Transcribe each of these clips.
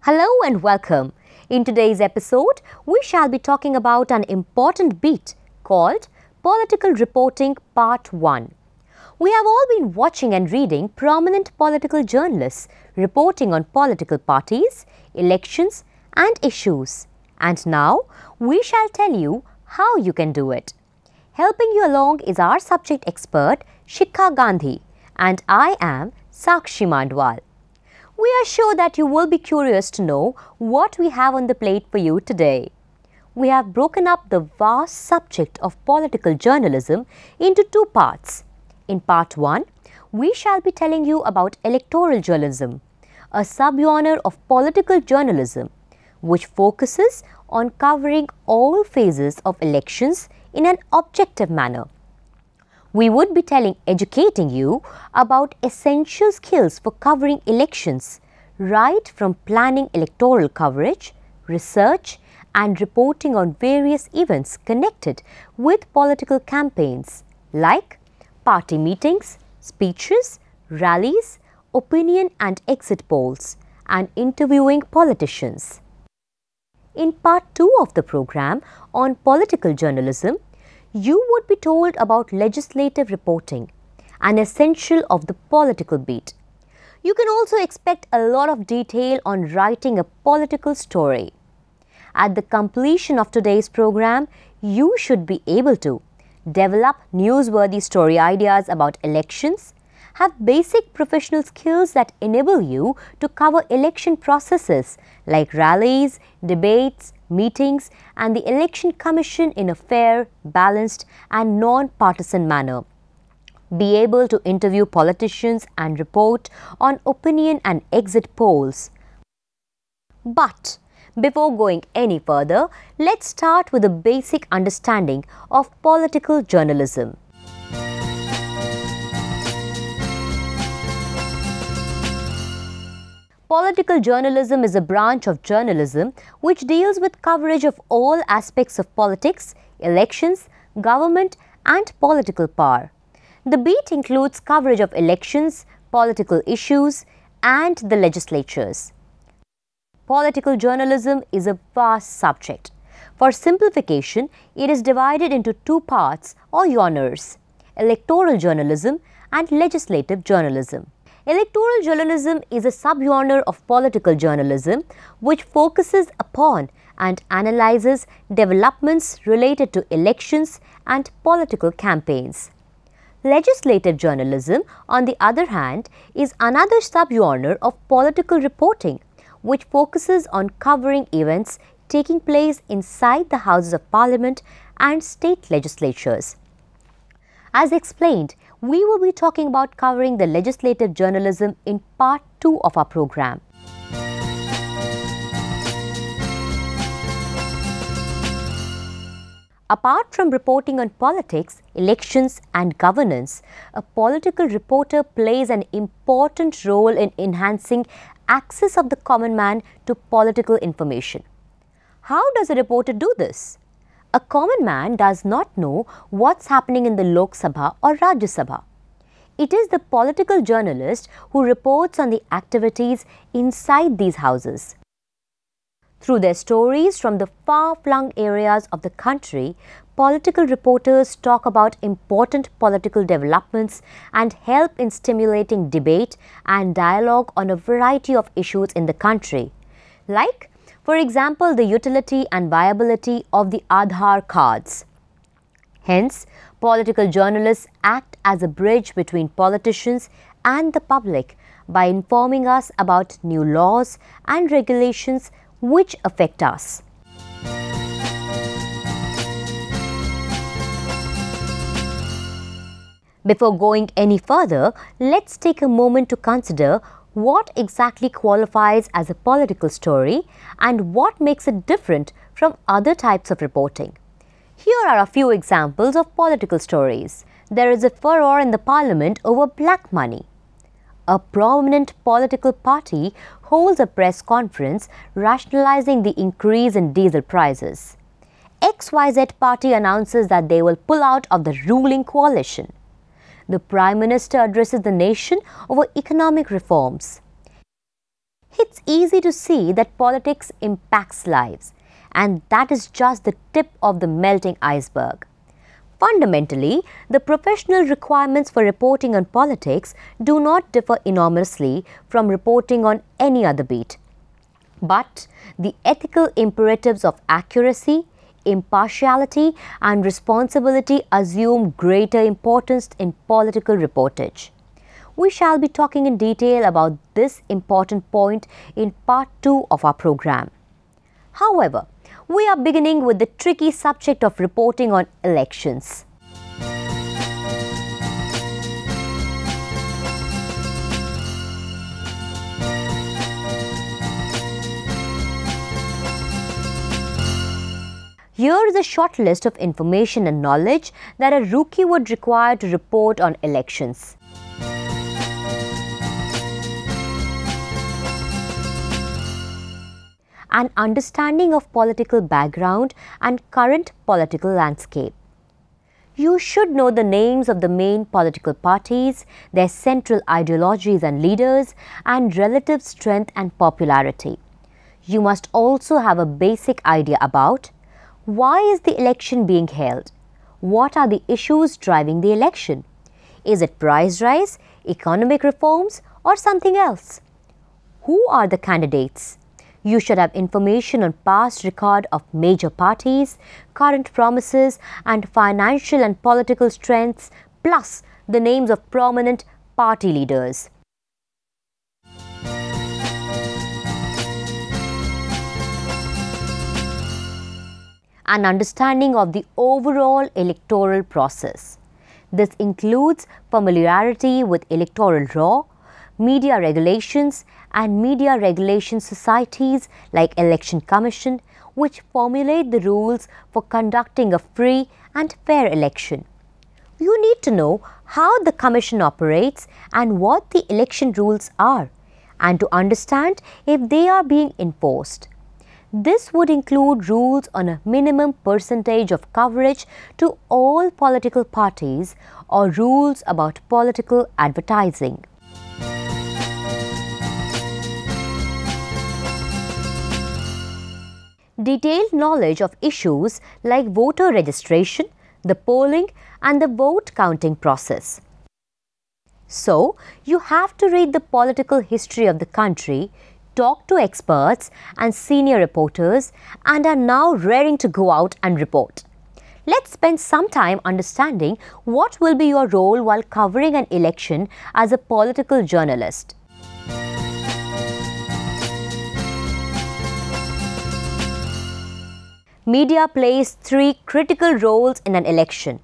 Hello and welcome. In today's episode, we shall be talking about an important beat called Political Reporting Part 1. We have all been watching and reading prominent political journalists reporting on political parties, elections and issues. And now, we shall tell you how you can do it. Helping you along is our subject expert Shikha Gandhi and I am Sakshi Mandwal. We are sure that you will be curious to know what we have on the plate for you today. We have broken up the vast subject of political journalism into two parts. In part 1, we shall be telling you about electoral journalism, a subgenre of political journalism which focuses on covering all phases of elections in an objective manner. We would be educating you about essential skills for covering elections, right from planning electoral coverage, research and reporting on various events connected with political campaigns like party meetings, speeches, rallies, opinion and exit polls, and interviewing politicians. In part 2 of the program on political journalism, you would be told about legislative reporting, an essential of the political beat. You can also expect a lot of detail on writing a political story. At the completion of today's program, you should be able to develop newsworthy story ideas about elections, have basic professional skills that enable you to cover election processes like rallies, debates, meetings and the Election Commission in a fair, balanced and non-partisan manner. Be able to interview politicians and report on opinion and exit polls. But before going any further, let's start with a basic understanding of political journalism. Political journalism is a branch of journalism which deals with coverage of all aspects of politics, elections, government and political power. The beat includes coverage of elections, political issues and the legislatures. Political journalism is a vast subject. For simplification, it is divided into two parts or genres: electoral journalism and legislative journalism. Electoral journalism is a subgenre of political journalism which focuses upon and analyzes developments related to elections and political campaigns. Legislative journalism, on the other hand, is another subgenre of political reporting which focuses on covering events taking place inside the Houses of Parliament and state legislatures. As explained, we will be talking about covering the legislative journalism in part 2 of our program. Apart from reporting on politics, elections and governance, a political reporter plays an important role in enhancing access of the common man to political information. How does a reporter do this? A common man does not know what's happening in the Lok Sabha or Rajya Sabha. It is the political journalist who reports on the activities inside these houses. Through their stories from the far-flung areas of the country, political reporters talk about important political developments and help in stimulating debate and dialogue on a variety of issues in the country, like, for example, the utility and viability of the Aadhaar cards. Hence, political journalists act as a bridge between politicians and the public by informing us about new laws and regulations which affect us. Before going any further, let's take a moment to consider what exactly qualifies as a political story and what makes it different from other types of reporting. Here are a few examples of political stories. There is a furor in the parliament over black money. A prominent political party holds a press conference rationalizing the increase in diesel prices. XYZ party announces that they will pull out of the ruling coalition. The Prime Minister addresses the nation over economic reforms. It's easy to see that politics impacts lives, and that is just the tip of the melting iceberg. Fundamentally, the professional requirements for reporting on politics do not differ enormously from reporting on any other beat. But the ethical imperatives of accuracy, impartiality, and responsibility assume greater importance in political reportage. We shall be talking in detail about this important point in part 2 of our program. However, we are beginning with the tricky subject of reporting on elections. Here is a short list of information and knowledge that a rookie would require to report on elections. An understanding of political background and current political landscape. You should know the names of the main political parties, their central ideologies and leaders, and relative strength and popularity. You must also have a basic idea about why is the election being held? What are the issues driving the election? Is it price rise, economic reforms, or something else? Who are the candidates? You should have information on past record of major parties, current promises, and financial and political strengths, plus the names of prominent party leaders. An understanding of the overall electoral process. This includes familiarity with electoral law, media regulations, and media regulation societies like Election Commission, which formulate the rules for conducting a free and fair election. You need to know how the Commission operates and what the election rules are, and to understand if they are being enforced. This would include rules on a minimum percentage of coverage to all political parties or rules about political advertising. Detailed knowledge of issues like voter registration, the polling, and the vote counting process. So, you have to read the political history of the country, talk to experts and senior reporters, and are now raring to go out and report. Let's spend some time understanding what will be your role while covering an election as a political journalist. Media plays 3 critical roles in an election.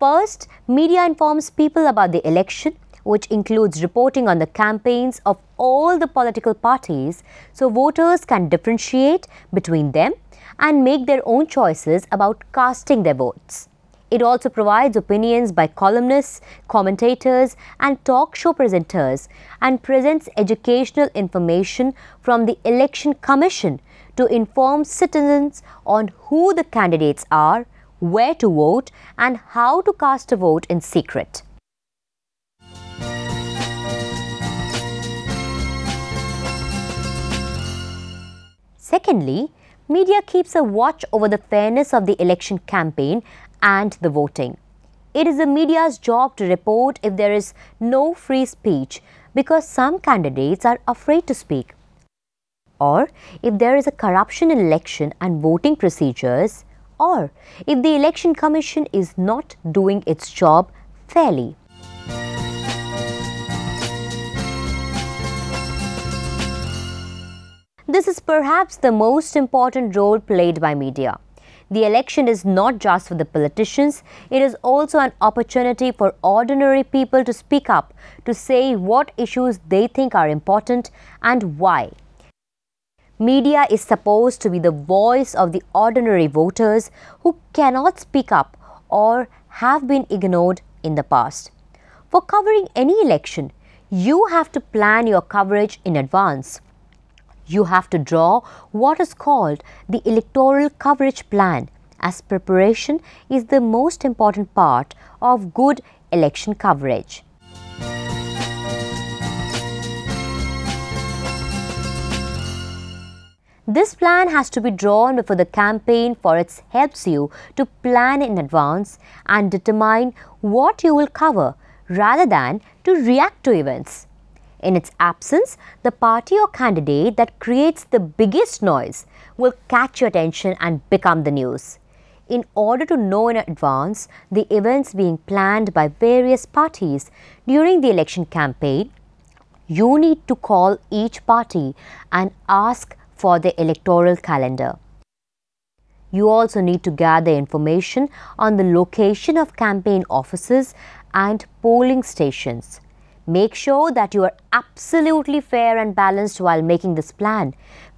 First, media informs people about the election, which includes reporting on the campaigns of all the political parties so voters can differentiate between them and make their own choices about casting their votes. It also provides opinions by columnists, commentators, and talk show presenters, and presents educational information from the Election Commission to inform citizens on who the candidates are, where to vote, and how to cast a vote in secret. Secondly, media keeps a watch over the fairness of the election campaign and the voting. It is the media's job to report if there is no free speech because some candidates are afraid to speak, or if there is a corruption in election and voting procedures, or if the Election Commission is not doing its job fairly. This is perhaps the most important role played by media. The election is not just for the politicians, it is also an opportunity for ordinary people to speak up, to say what issues they think are important and why. Media is supposed to be the voice of the ordinary voters who cannot speak up or have been ignored in the past. For covering any election, you have to plan your coverage in advance. You have to draw what is called the electoral coverage plan, as preparation is the most important part of good election coverage. This plan has to be drawn before the campaign, for it helps you to plan in advance and determine what you will cover rather than to react to events. In its absence, the party or candidate that creates the biggest noise will catch your attention and become the news. In order to know in advance the events being planned by various parties during the election campaign, you need to call each party and ask for the electoral calendar. You also need to gather information on the location of campaign offices and polling stations. Make sure that you are absolutely fair and balanced while making this plan,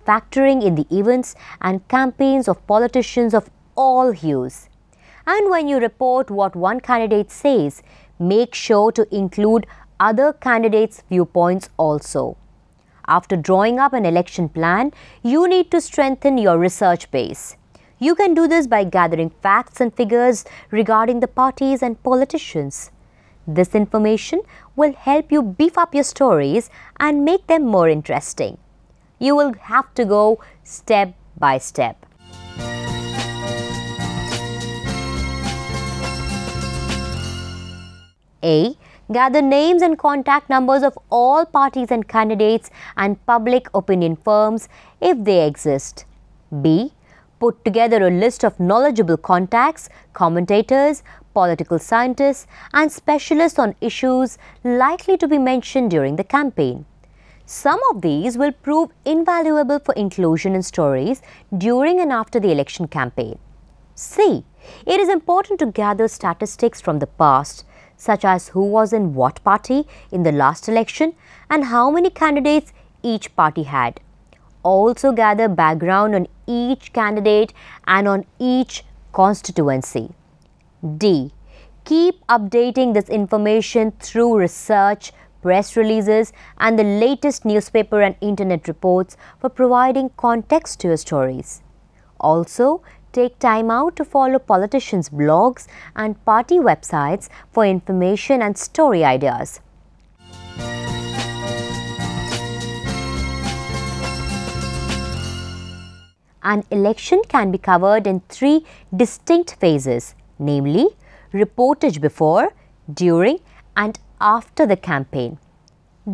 factoring in the events and campaigns of politicians of all hues. And when you report what one candidate says, make sure to include other candidates' viewpoints also. After drawing up an election plan, you need to strengthen your research base. You can do this by gathering facts and figures regarding the parties and politicians. This information will help you beef up your stories and make them more interesting. You will have to go step by step. A. Gather names and contact numbers of all parties and candidates and public opinion firms if they exist. B. Put together a list of knowledgeable contacts, commentators, political scientists and specialists on issues likely to be mentioned during the campaign. Some of these will prove invaluable for inclusion in stories during and after the election campaign. C. It is important to gather statistics from the past, such as who was in what party in the last election and how many candidates each party had. Also gather background on each candidate and on each constituency. D. Keep updating this information through research, press releases and the latest newspaper and internet reports for providing context to your stories. Also, take time out to follow politicians' blogs and party websites for information and story ideas. An election can be covered in 3 distinct phases, namely reportage before, during and after the campaign.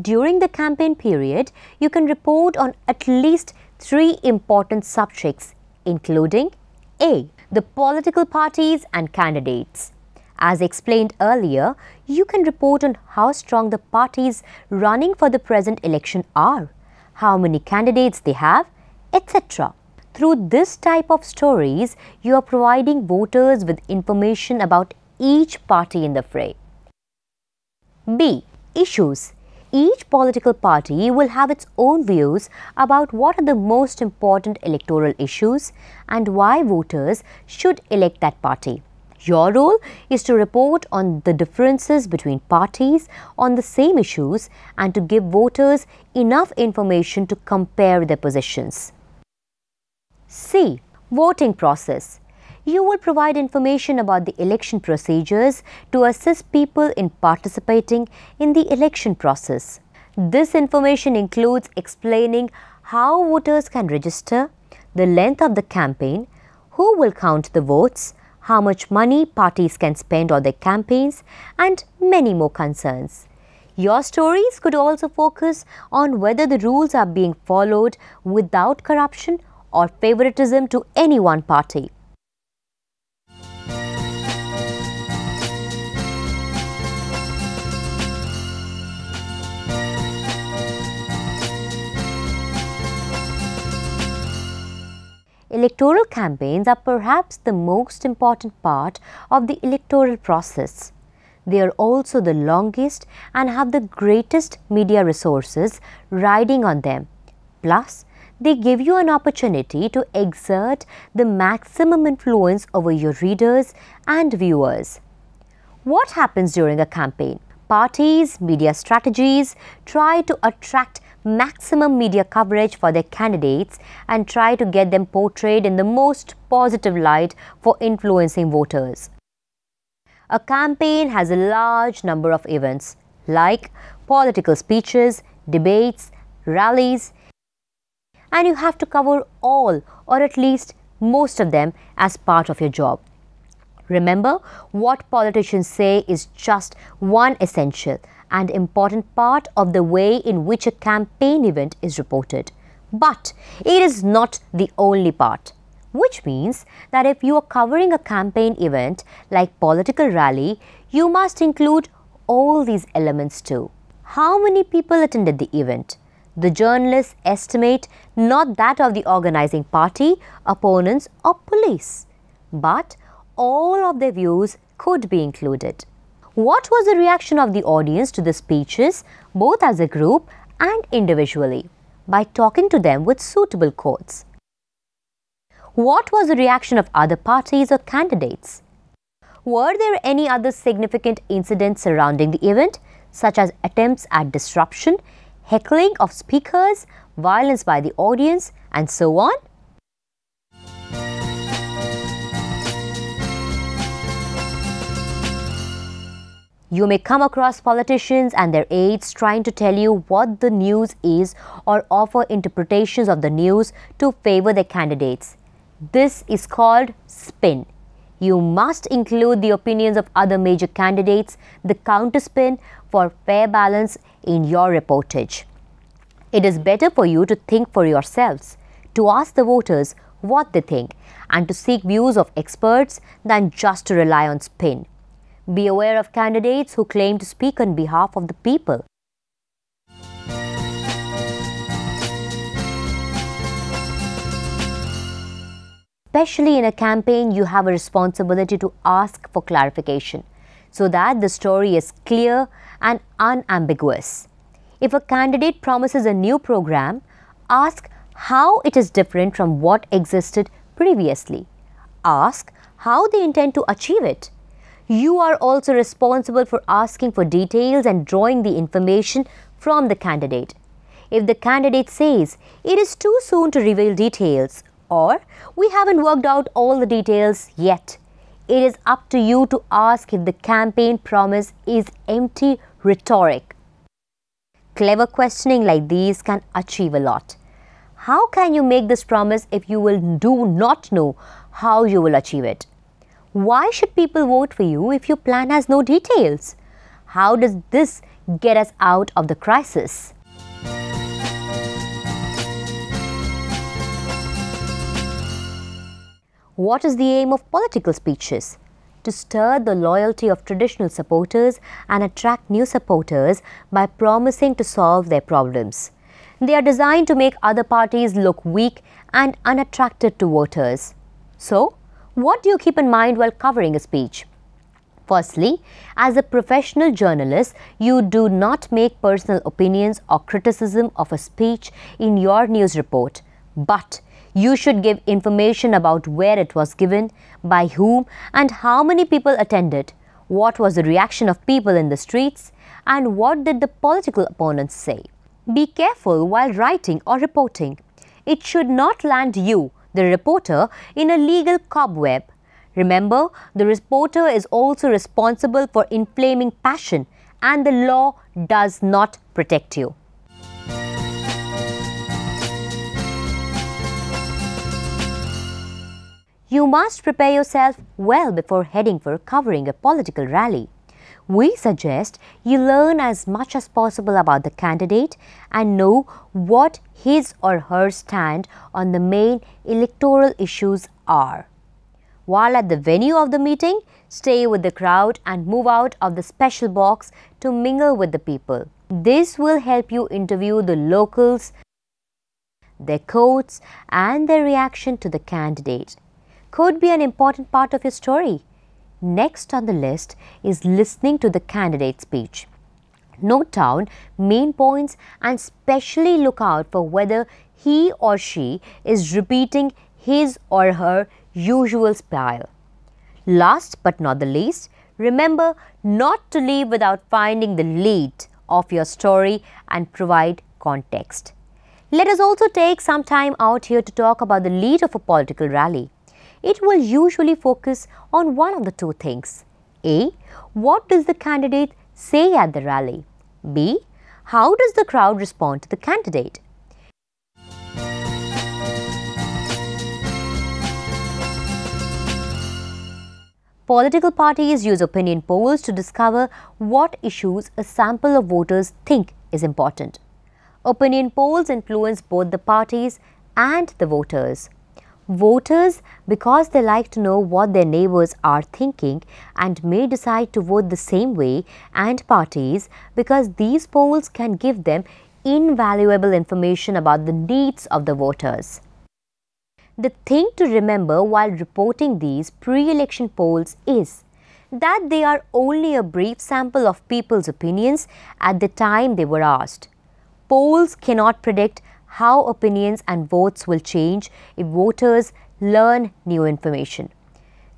During the campaign period, you can report on at least 3 important subjects, including A. The political parties and candidates. As explained earlier, you can report on how strong the parties running for the present election are, how many candidates they have, etc. Through this type of stories, you are providing voters with information about each party in the fray. B. Issues. Each political party will have its own views about what are the most important electoral issues and why voters should elect that party. Your role is to report on the differences between parties on the same issues and to give voters enough information to compare their positions. C. Voting process. You will provide information about the election procedures to assist people in participating in the election process. This information includes explaining how voters can register, the length of the campaign, who will count the votes, how much money parties can spend on their campaigns, and many more concerns. Your stories could also focus on whether the rules are being followed without corruption or favoritism to any one party. Electoral campaigns are perhaps the most important part of the electoral process. They are also the longest and have the greatest media resources riding on them. Plus, they give you an opportunity to exert the maximum influence over your readers and viewers. What happens during a campaign? Parties, media strategies try to attract maximum media coverage for their candidates and try to get them portrayed in the most positive light for influencing voters. A campaign has a large number of events like political speeches, debates, rallies, and you have to cover all or at least most of them as part of your job. Remember, what politicians say is just one essential and important part of the way in which a campaign event is reported. But it is not the only part, which means that if you are covering a campaign event like political rally, you must include all these elements too. How many people attended the event? The journalists estimate not that of the organizing party, opponents or police, but all of their views could be included. What was the reaction of the audience to the speeches, both as a group and individually, by talking to them with suitable quotes? What was the reaction of other parties or candidates? Were there any other significant incidents surrounding the event, such as attempts at disruption, heckling of speakers, violence by the audience, and so on? You may come across politicians and their aides trying to tell you what the news is or offer interpretations of the news to favor their candidates. This is called spin. You must include the opinions of other major candidates, the counterspin, for fair balance in your reportage. It is better for you to think for yourselves, to ask the voters what they think, and to seek views of experts than just to rely on spin. Be aware of candidates who claim to speak on behalf of the people. Especially in a campaign, you have a responsibility to ask for clarification so that the story is clear and unambiguous. If a candidate promises a new program, ask how it is different from what existed previously. Ask how they intend to achieve it. You are also responsible for asking for details and drawing the information from the candidate. If the candidate says it is too soon to reveal details or we haven't worked out all the details yet, it is up to you to ask if the campaign promise is empty rhetoric. Clever questioning like these can achieve a lot. How can you make this promise if you do not know how you will achieve it? Why should people vote for you if your plan has no details? How does this get us out of the crisis? What is the aim of political speeches? To stir the loyalty of traditional supporters and attract new supporters by promising to solve their problems. They are designed to make other parties look weak and unattractive to voters. So, what do you keep in mind while covering a speech? Firstly, as a professional journalist, you do not make personal opinions or criticism of a speech in your news report, but you should give information about where it was given, by whom, and how many people attended, what was the reaction of people in the streets, and what did the political opponents say. Be careful while writing or reporting. It should not land you, the reporter, in a legal cobweb. Remember, the reporter is also responsible for inflaming passion, and the law does not protect you. You must prepare yourself well before heading for covering a political rally. We suggest you learn as much as possible about the candidate and know what his or her stand on the main electoral issues are. While at the venue of the meeting, stay with the crowd and move out of the special box to mingle with the people. This will help you interview the locals, their quotes, and their reaction to the candidate. Could be an important part of your story. Next on the list is listening to the candidate's speech. Note down main points and specially look out for whether he or she is repeating his or her usual style. Last but not the least, remember not to leave without finding the lead of your story and provide context. Let us also take some time out here to talk about the lead of a political rally. It will usually focus on one of the two things, A. What does the candidate say at the rally? B. How does the crowd respond to the candidate? Political parties use opinion polls to discover what issues a sample of voters think is important. Opinion polls influence both the parties and the voters. Voters, because they like to know what their neighbors are thinking and may decide to vote the same way, and parties, because these polls can give them invaluable information about the needs of the voters. The thing to remember while reporting these pre-election polls is that they are only a brief sample of people's opinions at the time they were asked. Polls cannot predict how opinions and votes will change if voters learn new information.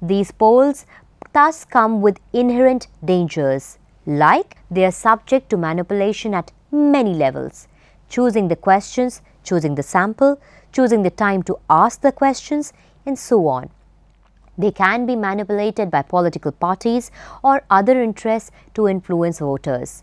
These polls thus come with inherent dangers, like they are subject to manipulation at many levels: choosing the questions, choosing the sample, choosing the time to ask the questions, and so on. They can be manipulated by political parties or other interests to influence voters.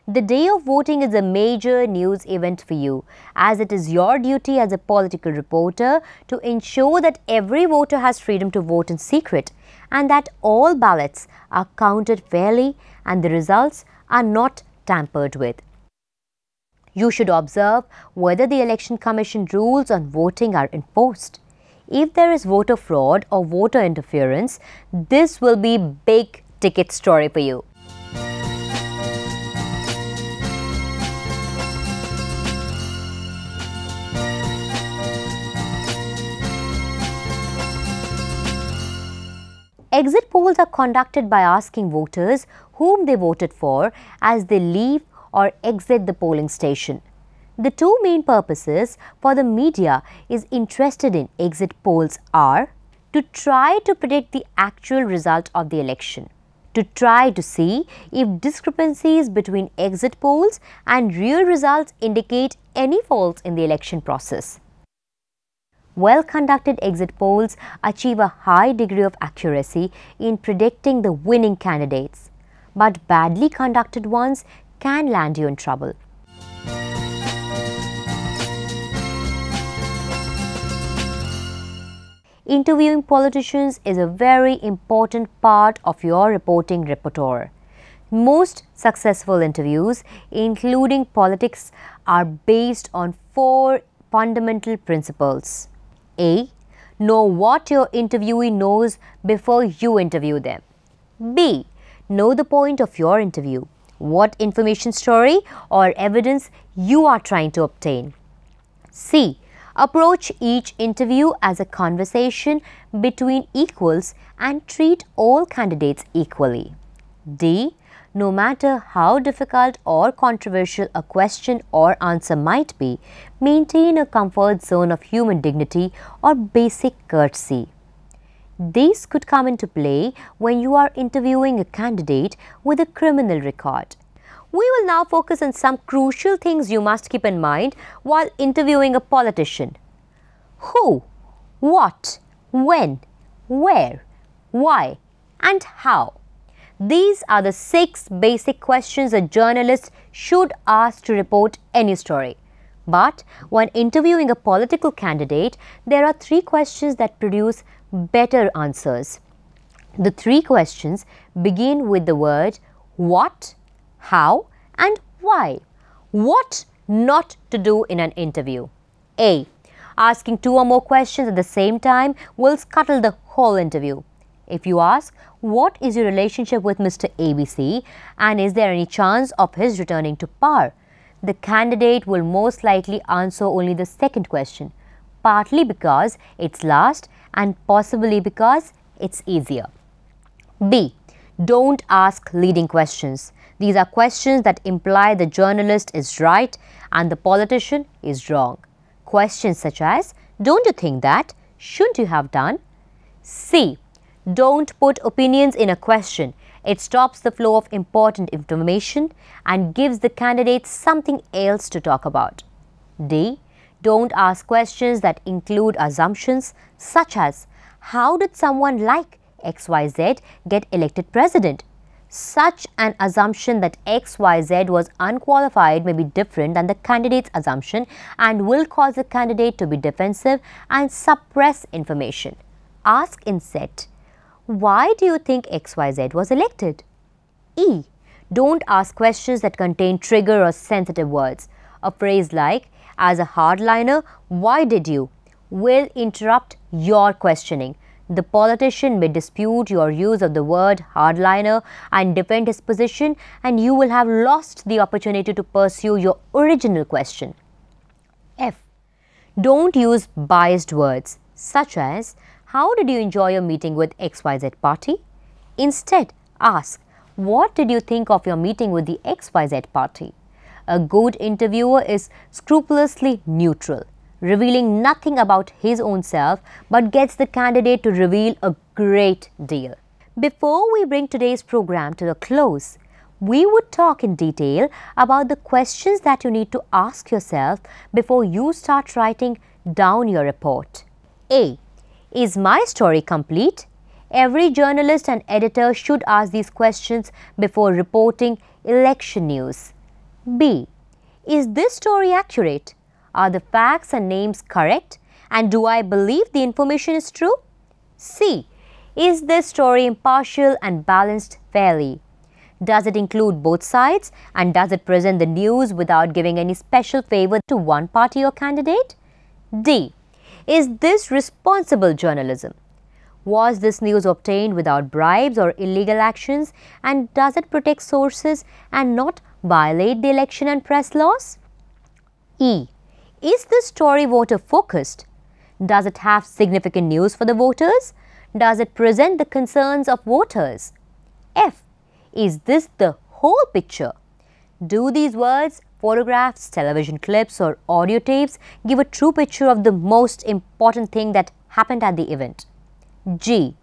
The day of voting is a major news event for you, as it is your duty as a political reporter to ensure that every voter has freedom to vote in secret and that all ballots are counted fairly and the results are not tampered with. You should observe whether the Election Commission rules on voting are enforced. If there is voter fraud or voter interference, this will be a big ticket story for you. Exit polls are conducted by asking voters whom they voted for as they leave or exit the polling station. The two main purposes for the media is interested in exit polls are to try to predict the actual result of the election, to try to see if discrepancies between exit polls and real results indicate any faults in the election process. Well-conducted exit polls achieve a high degree of accuracy in predicting the winning candidates, but badly conducted ones can land you in trouble. Interviewing politicians is a very important part of your reporting repertoire. Most successful interviews, including politics, are based on 4 fundamental principles. A. Know what your interviewee knows before you interview them. B. Know the point of your interview, what information, story or evidence you are trying to obtain. C. Approach each interview as a conversation between equals and treat all candidates equally. D. No matter how difficult or controversial a question or answer might be, maintain a comfort zone of human dignity or basic courtesy. These could come into play when you are interviewing a candidate with a criminal record. We will now focus on some crucial things you must keep in mind while interviewing a politician. Who, what, when, where, why, and how. These are the 6 basic questions a journalist should ask to report any story. But when interviewing a political candidate, there are 3 questions that produce better answers. The 3 questions begin with the word what, how, and why. What not to do in an interview. A. Asking 2 or more questions at the same time will scuttle the whole interview. If you ask, what is your relationship with Mr. ABC and is there any chance of his returning to power? The candidate will most likely answer only the second question, partly because it's last and possibly because it's easier. B. Don't ask leading questions. These are questions that imply the journalist is right and the politician is wrong. Questions such as, don't you think that? Shouldn't you have done? C. Don't put opinions in a question. It stops the flow of important information and gives the candidate something else to talk about. D. Don't ask questions that include assumptions such as, how did someone like XYZ get elected president? Such an assumption that XYZ was unqualified may be different than the candidate's assumption and will cause the candidate to be defensive and suppress information. Ask instead, why do you think XYZ was elected? E. Don't ask questions that contain trigger or sensitive words. A phrase like, as a hardliner, why did you? Will interrupt your questioning. The politician may dispute your use of the word hardliner and defend his position, and you will have lost the opportunity to pursue your original question. F. Don't use biased words such as, how did you enjoy your meeting with XYZ party? Instead, ask, what did you think of your meeting with the XYZ party? A good interviewer is scrupulously neutral, revealing nothing about his own self but gets the candidate to reveal a great deal. Before we bring today's program to a close, we would talk in detail about the questions that you need to ask yourself before you start writing down your report. A. Is my story complete? Every journalist and editor should ask these questions before reporting election news. B. Is this story accurate? Are the facts and names correct? And do I believe the information is true? C. Is this story impartial and balanced fairly? Does it include both sides? And does it present the news without giving any special favor to one party or candidate? D. Is this responsible journalism? Was this news obtained without bribes or illegal actions? And does it protect sources and not violate the election and press laws? E. Is this story voter focused? Does it have significant news for the voters? Does it present the concerns of voters? F. Is this the whole picture? Do these words, photographs, television clips or audio tapes give a true picture of the most important thing that happened at the event? G.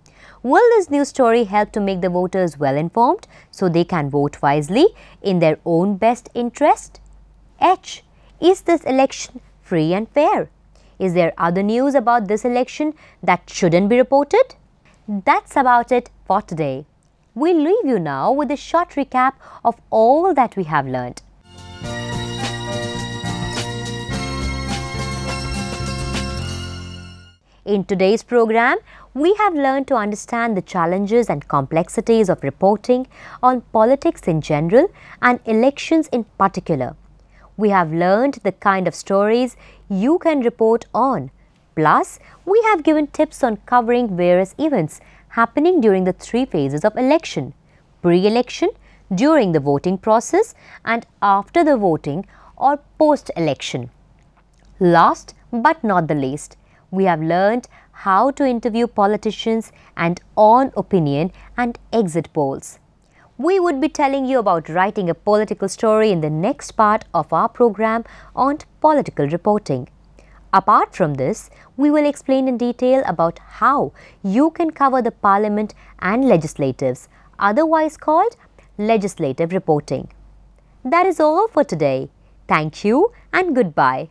Will this news story help to make the voters well informed so they can vote wisely in their own best interest? H. Is this election free and fair? Is there other news about this election that shouldn't be reported? That's about it for today. We leave you now with a short recap of all that we have learned. In today's program, we have learned to understand the challenges and complexities of reporting on politics in general and elections in particular. We have learned the kind of stories you can report on. Plus, we have given tips on covering various events happening during the three phases of election: pre-election, during the voting process, and after the voting or post-election. Last but not the least, we have learned how to interview politicians and on opinion and exit polls. We would be telling you about writing a political story in the next part of our program on political reporting. Apart from this, we will explain in detail about how you can cover the parliament and legislatives, otherwise called legislative reporting. That is all for today. Thank you and goodbye.